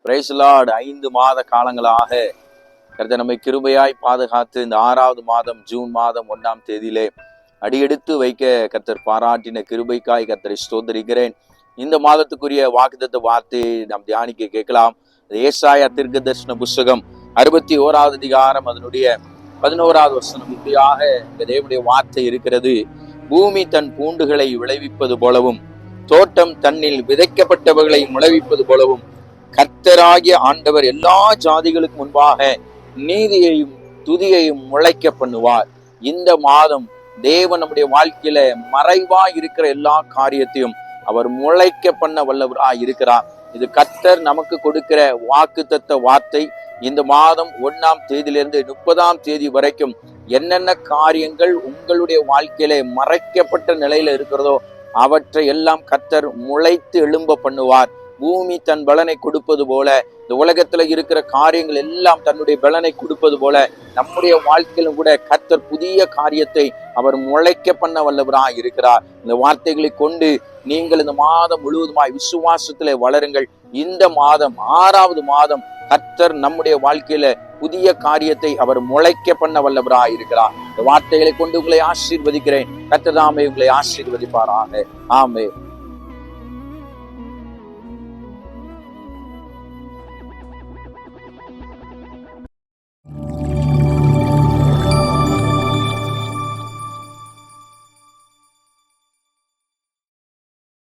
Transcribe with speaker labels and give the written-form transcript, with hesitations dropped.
Speaker 1: Price Lord. 5 மாத காலங்களாக கர்த்தர் நம்மை கிருபையாய் பாதுகாத்து இந்த 6வது மாதம் ஜூன் மாதம் 1ஆம் தேதியிலே அடியெடுத்து வைக்க கர்த்தர் பாராட்டின கிருபைக்காய் கர்த்தரை ஸ்தோத்திரிக்கிறேன். இந்த மாதத்துக்குரிய வாக்குத்தத்த வார்த்தையை நாம் தியானிக்க கேட்கலாம். ஏசாயா தீர்க்கதரிசன புஸ்தகம் 61வது அதிகாரம் அதனுடைய 11வது வசனம். இப்படியாக இந்த தேவனுடைய வார்த்தை இருக்கிறது. பூமி தன் பூண்டுகளை விளைவிப்பது போலவும் தோட்டம் தன்னில் விதைக்கப்பட்டவர்களை முளைவிப்பது போலவும் கர்த்தராகிய ஆண்டவர் எல்லா ஜாதிகளுக்கு முன்பாக நீதியையும் துதியையும் முளைக்க பண்ணுவார். இந்த மாதம் தேவன் நம்முடைய வாழ்க்கையில மறைவா இருக்கிற எல்லா காரியத்தையும் அவர் முளைக்க பண்ண வல்லவராய் இருக்கிறார். இது கர்த்தர் நமக்கு கொடுக்கிற வாக்குத்தத்த வார்த்தை. இந்த மாதம் 1ஆம் தேதியிலிருந்து 30ஆம் தேதி வரைக்கும் என்னென்ன காரியங்கள் உங்களுடைய வாழ்க்கையில மறைக்கப்பட்ட நிலையில இருக்கிறதோ அவற்றை எல்லாம் கர்த்தர் முளைத்து எழும்ப பண்ணுவார். பூமி தன் பலனை கொடுப்பது போல இந்த உலகத்துல இருக்கிற காரியங்கள் எல்லாம் தன்னுடைய பலனை கொடுப்பது போல நம்முடைய வாழ்க்கையிலும் கூட கர்த்தர் புதிய காரியத்தை அவர் முளைக்க பண்ண வல்லவராய் இருக்கிறார். இந்த வார்த்தைகளை கொண்டு நீங்கள் இந்த மாதம் முழுவதுமாய் விசுவாசத்திலே வளருங்கள். இந்த மாதம் 6வது மாதம் கர்த்தர் நம்முடைய வாழ்க்கையில புதிய காரியத்தை அவர் முளைக்க பண்ண வல்லவராய் இருக்கிறார். இந்த வார்த்தைகளை கொண்டு உங்களை ஆசீர்வதிக்கிறேன். கர்த்தர் தாமே உங்களை ஆசீர்வதிப்பாராக. ஆமென்.